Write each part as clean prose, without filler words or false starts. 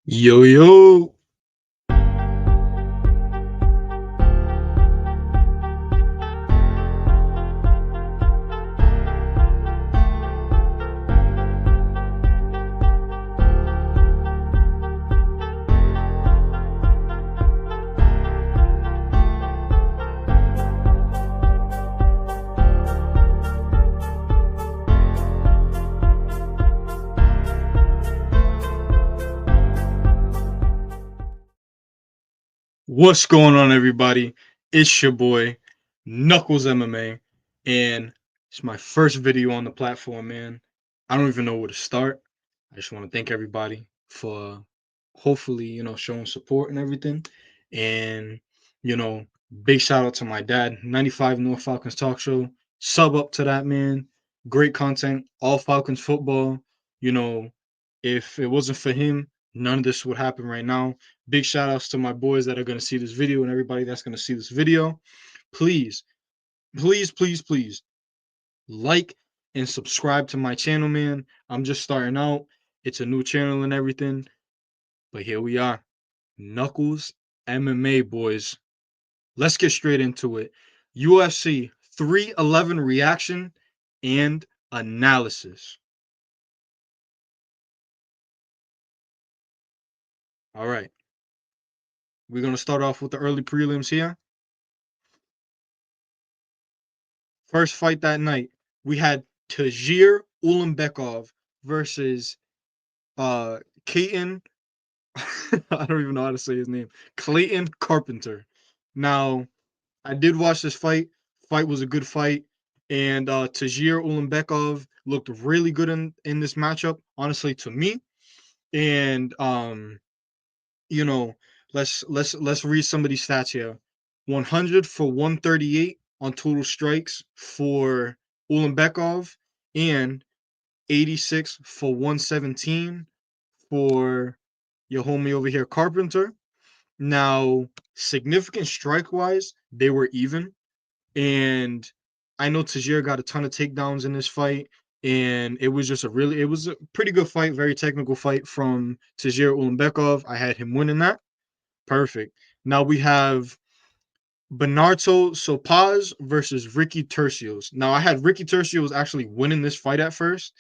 Yo, yo. What's going on, everybody? It's your boy, Knuckles MMA, and it's my first video on the platform, man. I don't even know where to start. I just want to thank everybody for hopefully, showing support and everything. And, you know, big shout out to my dad, 95 North Falcons Talk Show. Sub up to that, man. Great content, all Falcons football. You know, if it wasn't for him, none of this would happen right now. Big shout outs to my boys that are going to see this video and everybody that's going to see this video. Please, please, please, please like and subscribe to my channel, man. I'm just starting out. It's a new channel and everything, but here we are. Knuckles MMA, boys. Let's get straight into it. UFC 311 reaction and analysis. All right. We're going to start off with the early prelims here. First fight that night, we had Tajir Ulanbekov versus Clayton. I don't even know how to say his name. Clayton Carpenter. Now, I did watch this fight. Fight was a good fight, and Tajir Ulanbekov looked really good in this matchup, honestly, to me. And you know, let's read some of these stats here. 100 for 138 on total strikes for Ulanbekov, and 86 for 117 for your homie over here, Carpenter. Now, significant strike wise, they were even. And I know Tajir got a ton of takedowns in this fight. And it was a pretty good fight, very technical fight from Tajir Ulanbekov. I had him winning that. Perfect. Now we have Bernardo Sopaz versus Ricky Tercios. Now I had Ricky Tercios actually winning this fight at first,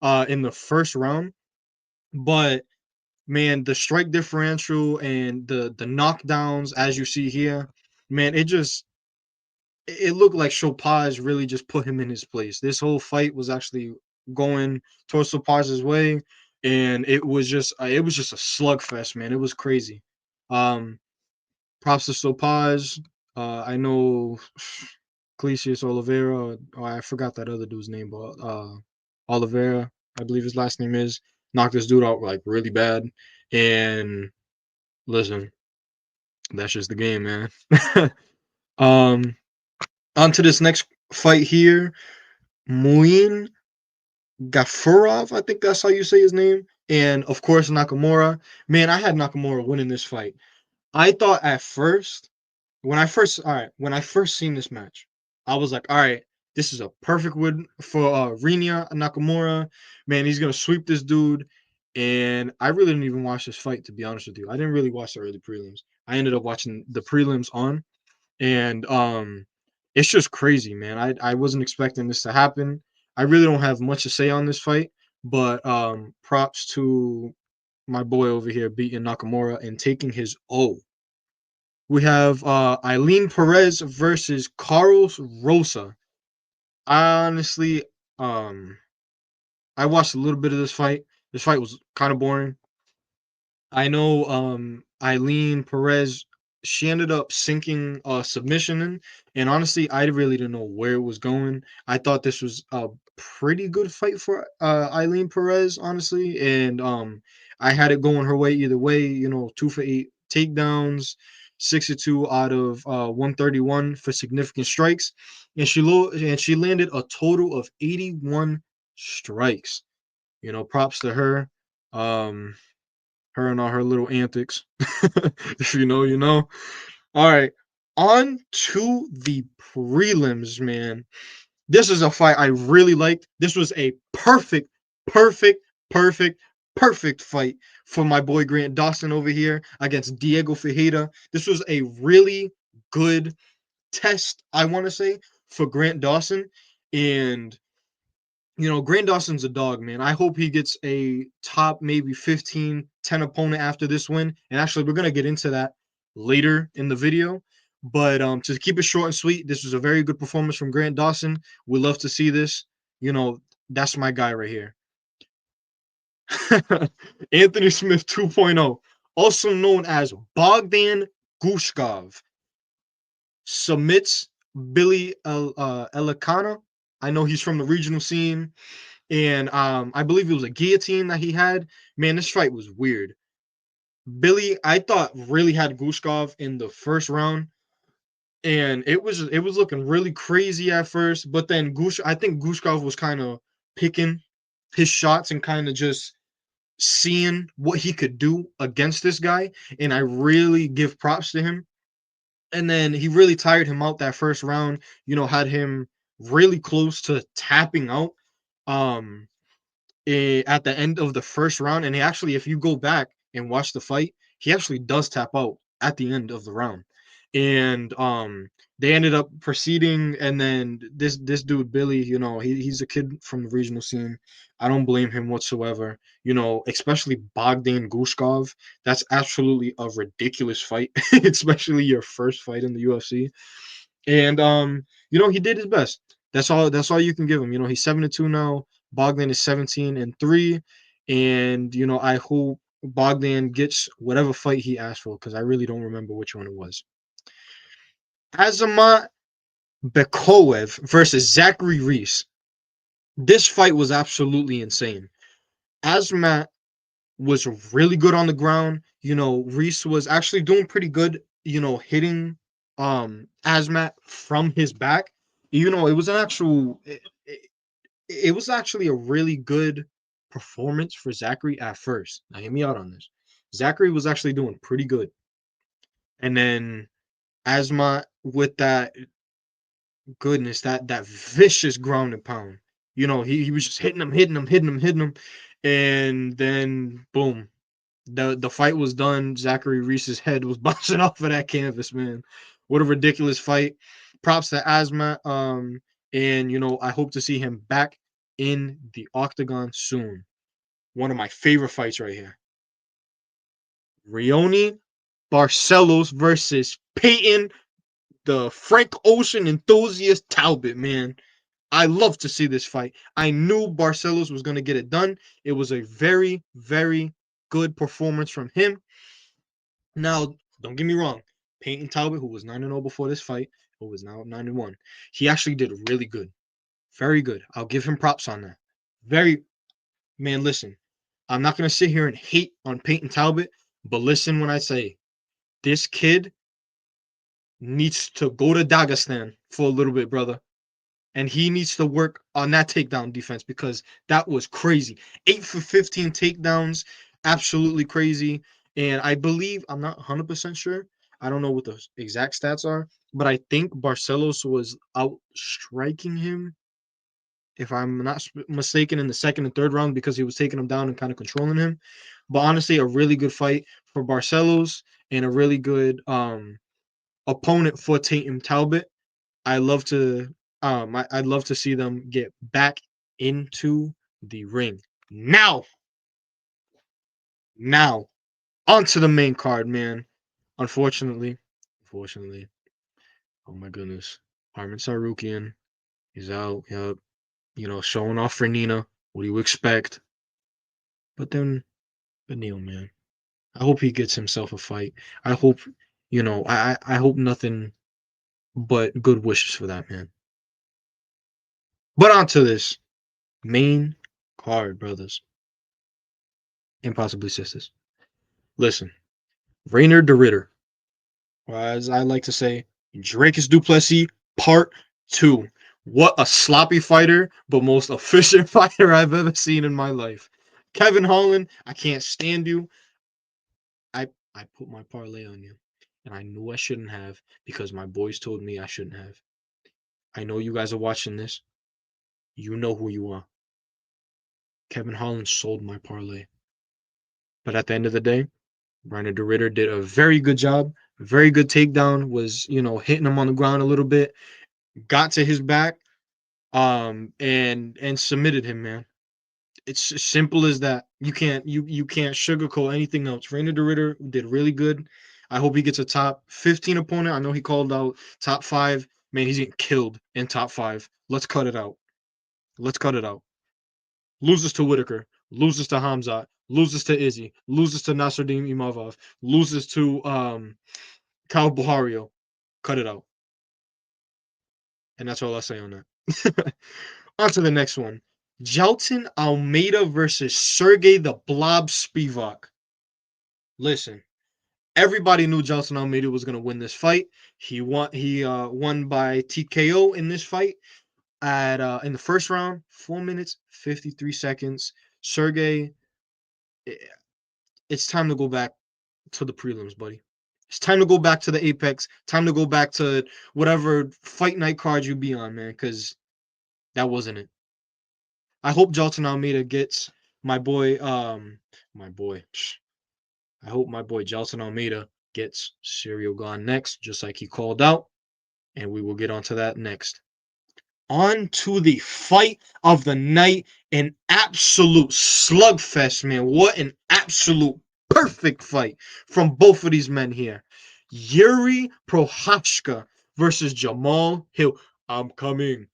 in the first round, but man, the strike differential and the knockdowns, as you see here, man, it looked like Chopaz really just put him in his place. This whole fight was actually going towards Chopaz's way, and it was just a slugfest, man. It was crazy. Um, Props to Chopaz. I know Clesius Oliveira. Oh, I forgot that other dude's name, but Oliveira, I believe his last name is, knocked this dude out like really bad. And listen, that's just the game, man. um, On to this next fight here. Muin Gafurov, I think that's how you say his name. And of course, Nakamura. Man, I had Nakamura winning this fight. I thought at first, when I first seen this match, I was like, all right, this is a perfect win for Rinya Nakamura. Man, he's gonna sweep this dude. And I really didn't even watch this fight, to be honest with you. I didn't really watch the early prelims. I ended up watching the prelims on, and it's just crazy, man. I wasn't expecting this to happen. I really don't have much to say on this fight, but props to my boy over here beating Nakamura and taking his O. We have Eileen Perez versus Carlos Rosa. Honestly, um, I watched a little bit of this fight. This fight was kind of boring. I know Eileen Perez, she ended up sinking a submission in, and honestly, I really didn't know where it was going. I thought this was a pretty good fight for Eileen Perez, honestly, and I had it going her way either way. 2 for 8 takedowns, 62 out of 131 for significant strikes, and she landed a total of 81 strikes. Props to her. Um, her and all her little antics. If you know, you know. All right. On to the prelims, man. This is a fight I really liked. This was a perfect, perfect, perfect, perfect fight for my boy Grant Dawson over here against Diego Ferreira. This was a really good test, I want to say, for Grant Dawson. And Grant Dawson's a dog, man. I hope he gets a top maybe 15, 10 opponent after this win. And actually, we're gonna get into that later in the video. But to keep it short and sweet, this was a very good performance from Grant Dawson. We love to see this. That's my guy right here. Anthony Smith 2.0, also known as Bogdan Gushkov, submits Billy Elikana. I know he's from the regional scene, and I believe it was a guillotine that he had. Man, this fight was weird. Billy, I thought, really had Gushkov in the first round, and it was looking really crazy at first, but then I think Gushkov was kind of picking his shots and kind of just seeing what he could do against this guy, and I really give props to him. And then he really tired him out that first round, had him really close to tapping out um at the end of the first round. And he actually, if you go back and watch the fight, he actually does tap out at the end of the round. And they ended up proceeding, and then this dude Billy, he's a kid from the regional scene. I don't blame him whatsoever. Especially Bogdan Gushkov. That's absolutely a ridiculous fight, especially your first fight in the UFC. And he did his best. That's all you can give him. He's 7-2 now. Bogdan is 17-3. And I hope Bogdan gets whatever fight he asked for, because I really don't remember which one it was. Azamat Bekoev versus Zachary Reese. This fight was absolutely insane. Azamat was really good on the ground. Reese was actually doing pretty good, hitting Asmat from his back. It was an actual it was actually a really good performance for Zachary at first. Now hear me out on this. Zachary was actually doing pretty good. And then Asmat with that goodness, that vicious ground and pound. He was just hitting him, hitting him, hitting him, hitting him. And then boom, the fight was done. Zachary Reese's head was bouncing off of that canvas, man. What a ridiculous fight. Props to Asma. And I hope to see him back in the octagon soon. One of my favorite fights right here. Rioni Barcelos versus Peyton, the Frank Ocean enthusiast Talbot, man. I love to see this fight. I knew Barcelos was going to get it done. It was a very, very good performance from him. Now, don't get me wrong. Peyton Talbot, who was 9-0 before this fight, who was now 9-1, he actually did really good. Very good. I'll give him props on that. Man, listen. I'm not going to sit here and hate on Peyton Talbot, but listen when I say this kid needs to go to Dagestan for a little bit, brother. And he needs to work on that takedown defense, because that was crazy. 8 for 15 takedowns, absolutely crazy. And I believe, I'm not 100% sure. I don't know what the exact stats are, but I think Barcelos was out striking him, if I'm not mistaken, in the second and third round, because he was taking him down and kind of controlling him. But honestly, a really good fight for Barcelos, and a really good opponent for Tatum Talbot. I love to I'd love to see them get back into the ring. Now onto the main card, man. Unfortunately, oh my goodness. Armin Sarukian is out. Yep. Showing off for Nina. What do you expect? But then Beneil, man. I hope he gets himself a fight. I hope, I hope nothing but good wishes for that man. But on to this main card, brothers and possibly sisters. Listen, Rainer de Ritter, or as I like to say, Drakus Duplessis Part 2. What a sloppy fighter, but most efficient fighter I've ever seen in my life. Kevin Holland, I can't stand you. I put my parlay on you, and I knew I shouldn't have, because my boys told me I shouldn't have. I know you guys are watching this. You know who you are. Kevin Holland sold my parlay. But at the end of the day, Reiner de Ritter did a very good job. Very good takedown. Was hitting him on the ground a little bit. Got to his back. And submitted him, man. It's as simple as that. You can't sugarcoat anything else. Reiner de Ritter did really good. I hope he gets a top 15 opponent. I know he called out top 5. Man, he's getting killed in top 5. Let's cut it out. Let's cut it out. Loses to Whitaker, loses to Hamzat, loses to Izzy, loses to Nasruddin Imavov, loses to Cal Buhario. Cut it out. And that's all I'll say on that. On to the next one. Jailton Almeida versus Sergey the Blob Spivak. Listen, everybody knew Jailton Almeida was going to win this fight. He won by TKO in this fight at in the first round, 4 minutes 53 seconds. Sergey, it's time to go back to the prelims, buddy. It's time to go back to the Apex. Time to go back to whatever fight night card you be on, man, because that wasn't it. I hope Jailton Almeida gets my boy. I hope my boy Jailton Almeida gets Serial Gone next, just like he called out, and we will get onto that next. On to the fight of the night, an absolute slugfest, man. What an absolute perfect fight from both of these men here. Yuri Prochazka versus Jamal Hill. I'm coming.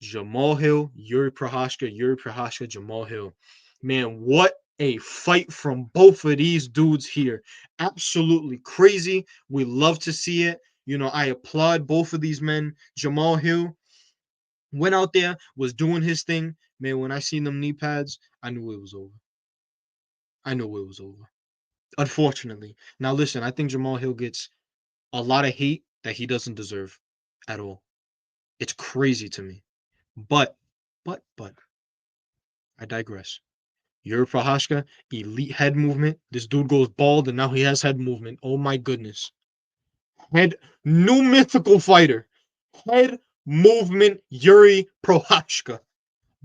Jamal Hill, Yuri Prochazka, Jamal Hill. Man, what a fight from both of these dudes here. Absolutely crazy. We love to see it. I applaud both of these men. Jamal Hill went out there, was doing his thing. Man, when I seen them knee pads, I knew it was over. I knew it was over. Unfortunately. Now listen, I think Jamal Hill gets a lot of hate that he doesn't deserve at all. It's crazy to me. But, but, I digress. Yuri Prochazka, elite head movement. This dude goes bald and now he has head movement. Oh my goodness. Head, new mythical fighter. Head movement Yuri Prochazka.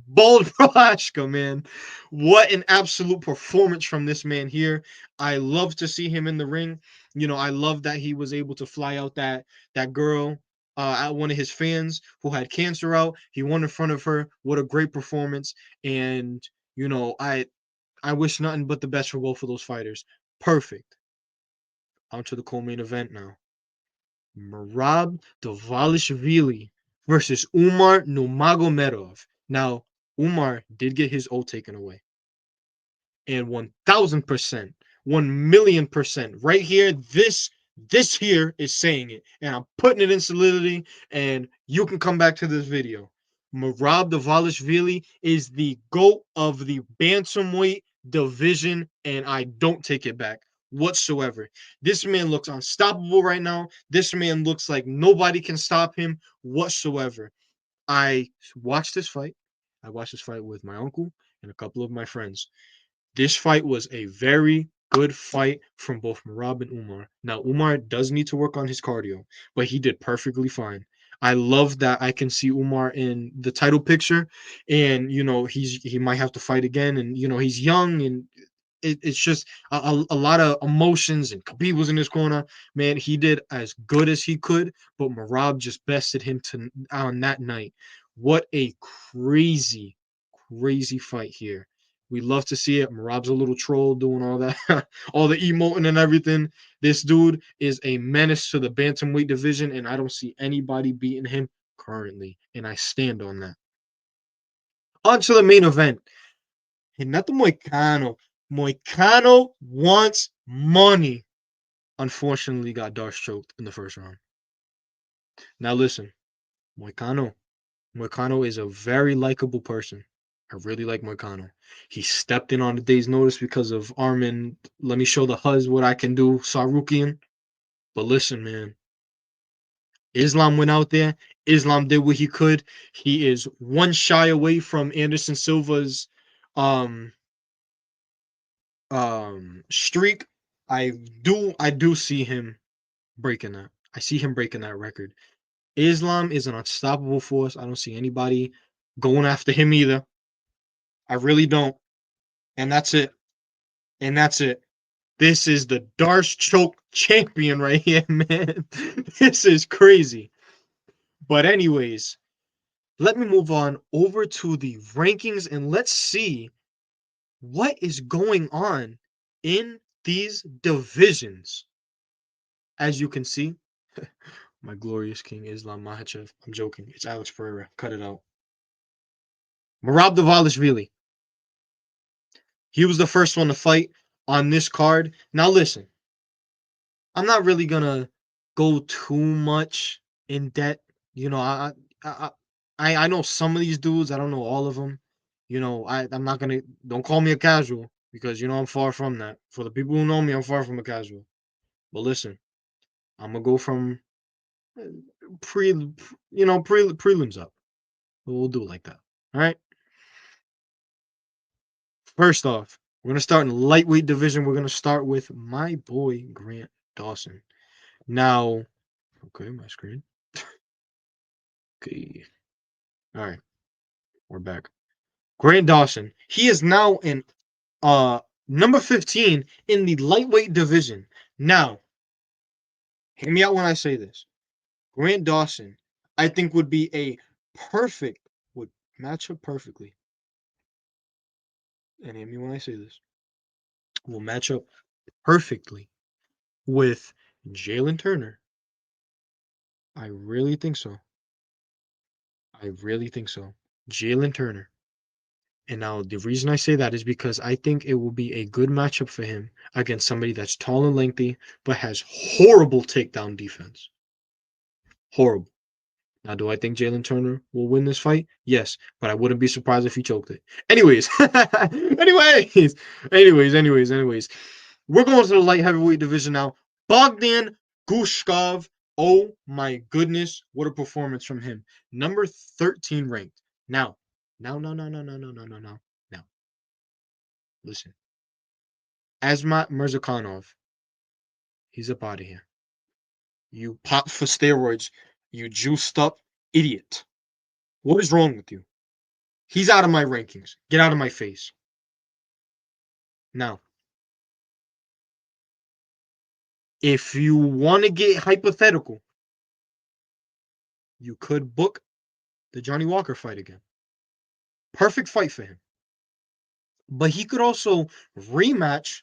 Bald Prochazka, man. What an absolute performance from this man here. I love to see him in the ring. I love that he was able to fly out that girl at one of his fans who had cancer out. He won in front of her. What a great performance. And I wish nothing but the best for both of those fighters. Perfect. On to the co-main event now. Merab Dvalishvili versus Umar Nurmagomedov. Now, Umar did get his O taken away. And 1000%, 1,000,000%. Right here, this here is saying it. And I'm putting it in solidity. And you can come back to this video. Merab Dvalishvili is the GOAT of the bantamweight division, and I don't take it back whatsoever. This man looks unstoppable right now. This man looks like nobody can stop him whatsoever. I watched this fight. I watched this fight with my uncle and a couple of my friends. This fight was a very good fight from both Merab and Umar. Now, Umar does need to work on his cardio, but he did perfectly fine. I love that I can see Umar in the title picture, and he might have to fight again, and he's young, and it's just a lot of emotions. And Khabib was in his corner, man. He did as good as he could, but Merab just bested him on that night. What a crazy, crazy fight here. We love to see it. Marab's a little troll doing all that, all the emoting and everything. This dude is a menace to the bantamweight division, and I don't see anybody beating him currently. And I stand on that. On to the main event. Renato Moicano. Moicano wants money. Unfortunately, got Darce choked in the first round. Now listen, Moicano. Moicano is a very likable person. I really like Moicano. He stepped in on a day's notice because of Armin. Let me show the Huz what I can do, Sarukian. But listen, man. Islam went out there. Islam did what he could. He is one shy away from Anderson Silva's um streak. I do see him breaking that. I see him breaking that record. Islam is an unstoppable force. I don't see anybody going after him either. I really don't. And that's it. And that's it. This is the Darce Choke champion right here, man. This is crazy. But anyways, let me move on over to the rankings and let's see what is going on in these divisions. As you can see, my glorious king Islam Makhachev. I'm joking. It's Alex Pereira. Cut it out. Merab Dvalishvili. He was the first one to fight on this card. Now listen, I'm not really gonna go too much in debt. You know, I I know some of these dudes. I don't know all of them. You know, I'm not gonna. Don't call me a casual because you know I'm far from that. For the people who know me, I'm far from a casual. But listen, I'm gonna go from uh, pre, prelims up. We'll do it like that. All right. First off, we're gonna start in lightweight division. We're gonna start with my boy Grant Dawson. Now, okay, my screen. Okay. All right, we're back. Grant Dawson. He is now in number 15 in the lightweight division. Now, hear me out when I say this. Grant Dawson, I think would be a perfect would match up perfectly. And hear me when I say this. Will match up perfectly with Jalen Turner. I really think so. I really think so. Jalen Turner. And now the reason I say that is because I think it will be a good matchup for him against somebody that's tall and lengthy, but has horrible takedown defense. Horrible. Now, do I think Jalen Turner will win this fight? Yes, but I wouldn't be surprised if he choked it. Anyways, anyways. We're going to the light heavyweight division now. Bogdan Gushkov. Oh my goodness, what a performance from him. Number 13 ranked. Now. Listen. Asmat Mirzakhanov. He's up out of here. You pop for steroids. You juiced up idiot. What is wrong with you? He's out of my rankings. Get out of my face. Now, if you want to get hypothetical, you could book the Johnny Walker fight again. Perfect fight for him. But he could also rematch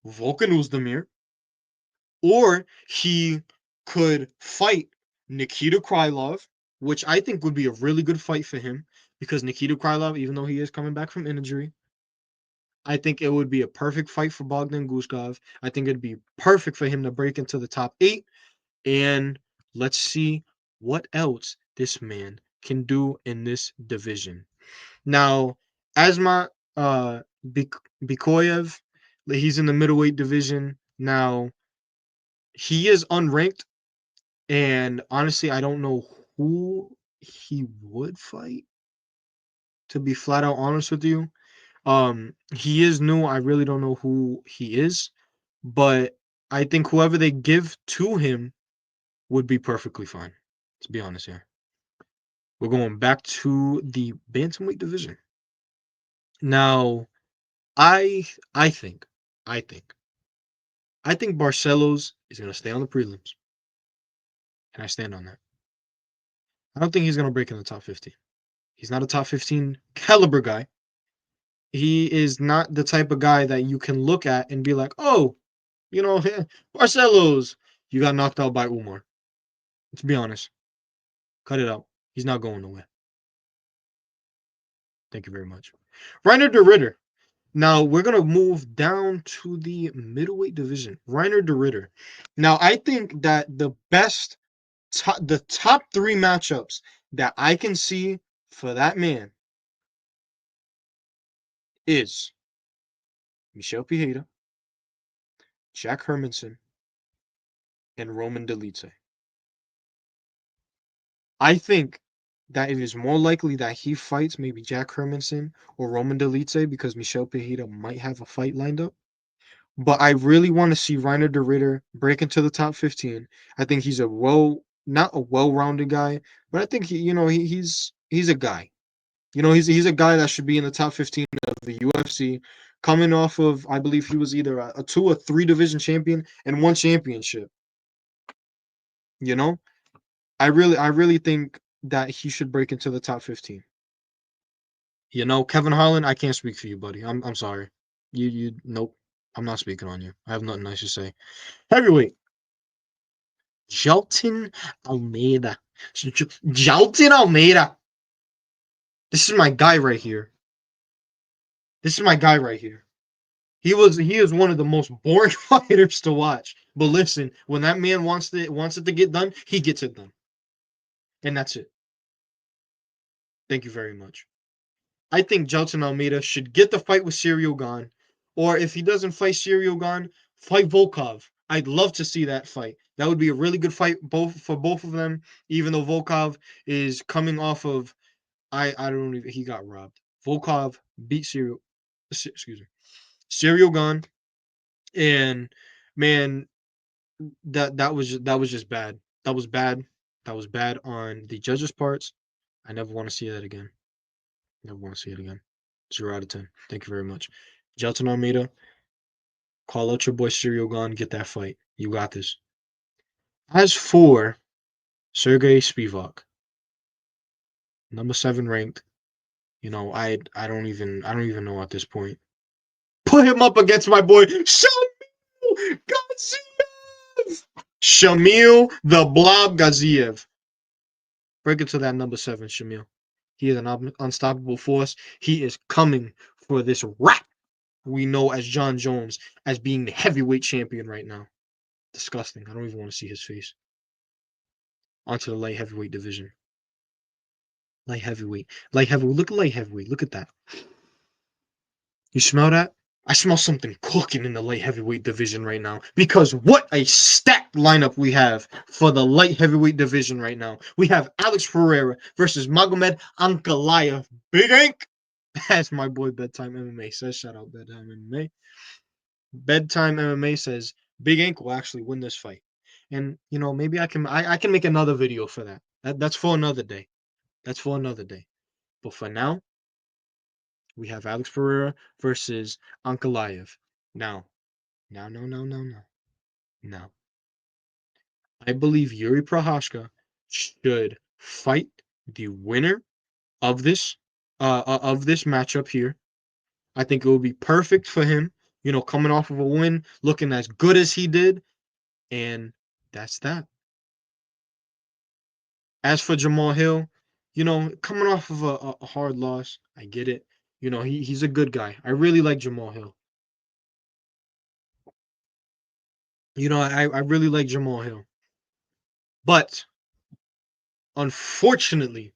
Volkan Oezdemir, or he could fight Nikita Krylov, which I think would be a really good fight for him because Nikita Krylov, even though he is coming back from injury, I think it would be a perfect fight for Bogdan Gushkov. I think it'd be perfect for him to break into the top 8. And let's see what else this man can do in this division. Now, Asma Bikoyev, he's in the middleweight division. Now, he is unranked, and honestly, I don't know who he would fight, to be flat out honest with you. He is new. I really don't know who he is, but I think whoever they give to him would be perfectly fine. To be honest here. We're going back to the bantamweight division. Now, I I think I think I think Barcelos is going to stay on the prelims, and I stand on that. I don't think he's going to break in the top 15. He's not a top 15 caliber guy. He is not the type of guy that you can look at and be like, "Oh, you know, Barcelos, you got knocked out by Umar." Let's be honest. Cut it out. He's not going nowhere. Thank you very much. Reiner de Ritter. Now we're gonna move down to the middleweight division. Reiner de Ritter. Now I think that the top 3 matchups that I can see for that man is Michel Pereira, Jack Hermanson, and Roman Dolidze. I think that it is more likely that he fights maybe Jack Hermanson or Roman Dolidze because Michel Pereira might have a fight lined up. But I really want to see Reiner de Ritter break into the top 15. I think he's not a well-rounded guy, but I think he's a guy. He's a guy that should be in the top 15 of the UFC, coming off of, I believe he was either a two or three division champion and one championship. You know, I really think that he should break into the top 15. Kevin Holland, I can't speak for you, buddy. I'm sorry. Nope. I'm not speaking on you. I have nothing nice to say. Heavyweight, Jelton Almeida. Jelton Almeida. This is my guy right here. This is my guy right here. He is one of the most boring fighters to watch. But listen, when that man wants it to get done, he gets it done. And that's it. Thank you very much. I think Jelton Almeida should get the fight with Ciryl Gane, or if he doesn't fight Ciryl Gane, fight Volkov. I'd love to see that fight. That would be a really good fight both of them. Even though Volkov is coming off of, I don't even, he got robbed. Volkov beat excuse me, Ciryl Gane, and man, that was just bad. That was bad. That was bad on the judges' parts. I never want to see that again. Never want to see it again. 0 out of 10. Thank you very much. Jelton Almeida, call out your boy Ciryl Gane, get that fight. You got this. As for Sergey Spivak, number 7 ranked, I don't even know at this point. Put him up against my boy Shamil Gaziev. Shamil the Blob Gaziev. Break it to that number 7, Shamil. He is an unstoppable force. He is coming for this rat we know as John Jones as being the heavyweight champion right now. Disgusting. I don't even want to see his face. Onto the light heavyweight division. Light heavyweight. Light heavyweight. Look at light heavyweight. Look at that. You smell that? I smell something cooking in the light heavyweight division right now. Because what a stacked lineup we have for the light heavyweight division right now. We have Alex Pereira versus Magomed Ankalaev. Big Ink! As my boy Bedtime MMA says. Shout out Bedtime MMA. Bedtime MMA says Big Ink will actually win this fight. And maybe I can make another video for that. That's for another day. That's for another day. But for now, we have Alex Pereira versus Ankalaev. Now, now. I believe Yuri Prohashka should fight the winner of this matchup here. I think it would be perfect for him, coming off of a win, looking as good as he did, and that's that. As for Jamal Hill, coming off of a hard loss, I get it. He's a good guy. I really like Jamal Hill. I really like Jamal Hill. But unfortunately,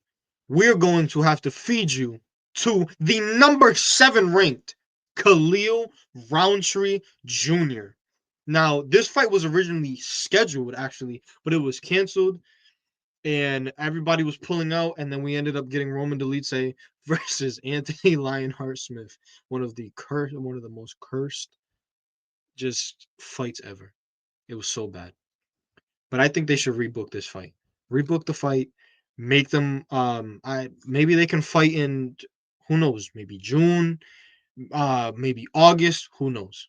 we're going to have to feed you to the number 7 ranked Khalil Roundtree Jr. Now, this fight was originally scheduled, actually, but it was canceled and everybody was pulling out, and then we ended up getting Roman Dolidze versus Anthony Lionheart Smith, one of the most cursed just fights ever. It was so bad. But I think they should rebook this fight. Rebook the fight, make them I maybe they can fight in, who knows, maybe June, maybe August, who knows.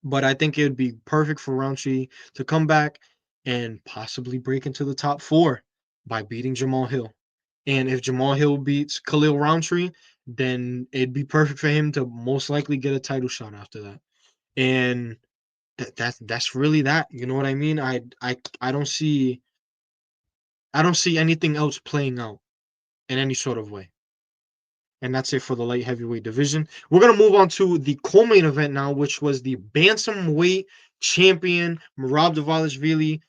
But I think it would be perfect for Roundtree to come back and possibly break into the top 4 by beating Jamal Hill. And if Jamal Hill beats Khalil Roundtree, then it'd be perfect for him to most likely get a title shot after that. And that's really that. You know what I mean? I don't see anything else playing out in any sort of way. And that's it for the light heavyweight division. We're gonna move on to the co-main event now, which was the bantamweight champion Merab Dvalishvili,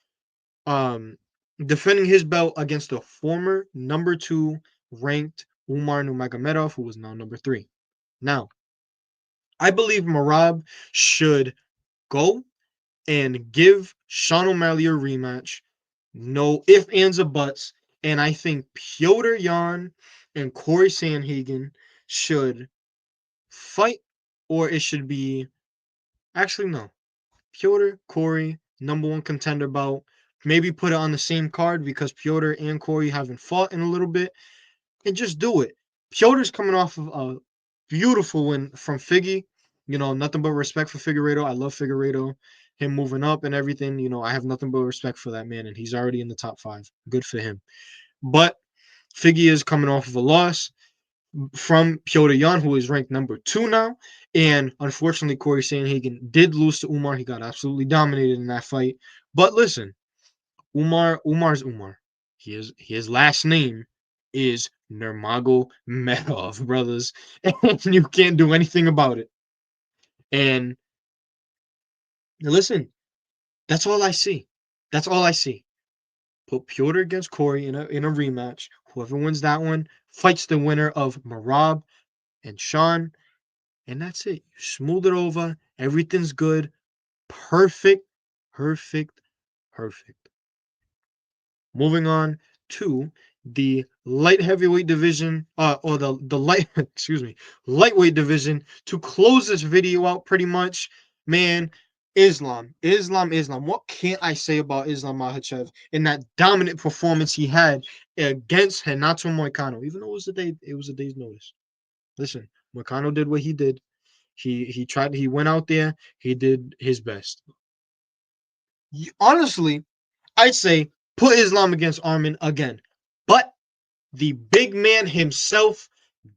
um, defending his belt against the former number 2 ranked Umar Nurmagomedov, who was now number 3. Now, I believe Merab should go and give Sean O'Malley a rematch. No ifs, ands, or buts. And I think Piotr Yan and Corey Sandhagen should fight, or it should be, actually, no. Piotr, Corey, number 1 contender bout. Maybe put it on the same card because Piotr and Corey haven't fought in a little bit. And just do it. Piotr's coming off of a beautiful win from Figgy. Nothing but respect for Figueiredo. I love Figueiredo. Him moving up and everything. I have nothing but respect for that man, and he's already in the top 5. Good for him. But Figgy is coming off of a loss from Piotr Jan, who is ranked number 2 now. And unfortunately, Corey Sandhagen did lose to Umar. He got absolutely dominated in that fight. But listen, Umar's Umar. His last name is Nurmagomedov, brothers, and you can't do anything about it. And listen, that's all I see. That's all I see. Put Piotr against Corey in a rematch. Whoever wins that one fights the winner of Marab and Sean, and that's it. You smooth it over. Everything's good. Perfect, perfect, perfect. Moving on to the light heavyweight division, or the light, excuse me, lightweight division to close this video out. Pretty much, man. Islam. What can't I say about Islam Makhachev in that dominant performance he had against Renato Moicano? Even though it was a day's notice. Listen, Moicano did what he did. He tried. He went out there. He did his best. Honestly, I'd say put Islam against Armin again. But the big man himself,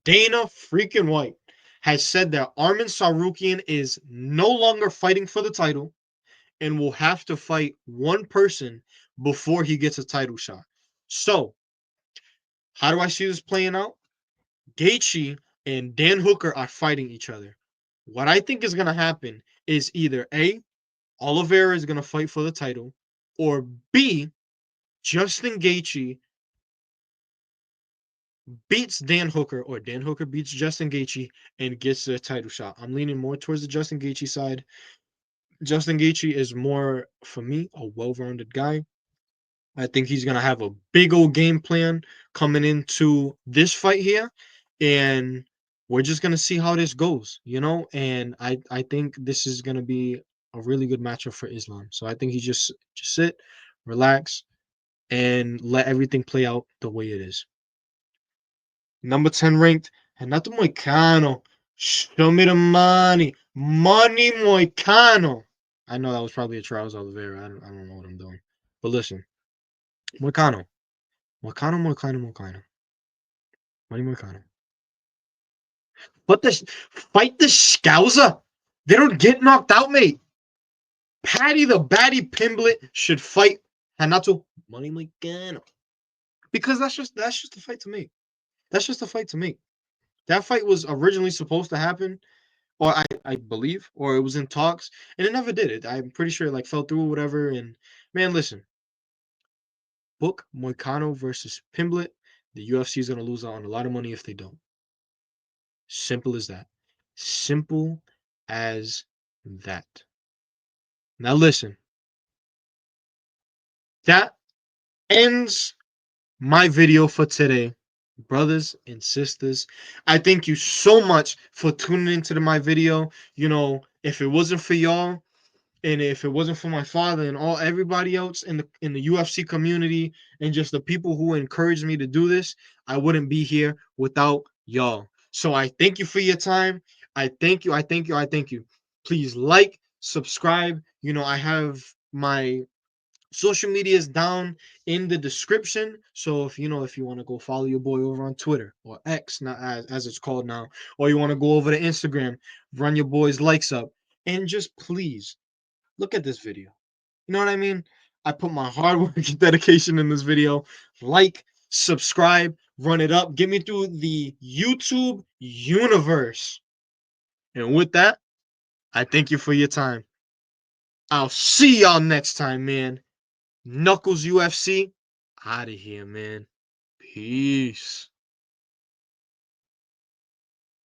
Dana freaking White, has said that Armin Sarukian is no longer fighting for the title and will have to fight one person before he gets a title shot. So, how do I see this playing out? Gaethje and Dan Hooker are fighting each other. What I think is going to happen is either A, Oliveira is going to fight for the title, or B, Justin Gaethje beats Dan Hooker, or Dan Hooker beats Justin Gaethje and gets the title shot. I'm leaning more towards the Justin Gaethje side. Justin Gaethje is more, for me, a well-rounded guy. I think he's gonna have a big old game plan coming into this fight here, and we're just gonna see how this goes. And I think this is gonna be a really good matchup for Islam. So I think he just sit, relax, and let everything play out the way it is. Number 10 ranked, Renato Moicano. Show me the money. Money Moicano. I know that was probably a Charles Oliveira. I don't know what I'm doing. But listen, Moicano. Moicano. Money Moicano. But fight the Scouser. They don't get knocked out, mate. Patty the Batty Pimblett should fight Renato Money Moicano. Because that's just a fight to me. That's just a fight to me. That fight was originally supposed to happen, or I believe, or it was in talks, and it never did it. I'm pretty sure it like fell through or whatever. And man, listen, book Moicano versus Pimblett. The UFC is gonna lose out on a lot of money if they don't. Simple as that. Simple as that. Now listen, that ends my video for today. Brothers and sisters, I thank you so much for tuning into my video. If it wasn't for y'all, and if it wasn't for my father and everybody else in the UFC community and just the people who encouraged me to do this, I wouldn't be here without y'all. So I thank you for your time. I thank you. Please like, subscribe. I have my social media is down in the description. So if you want to go follow your boy over on Twitter or X, not as it's called now, or you want to go over to Instagram, run your boys' likes up, and just please look at this video. You know what I mean? I put my hard work and dedication in this video. Like, subscribe, run it up, get me through the YouTube universe. And with that, I thank you for your time. I'll see y'all next time, man. Knuckles UFC, out of here, man. Peace.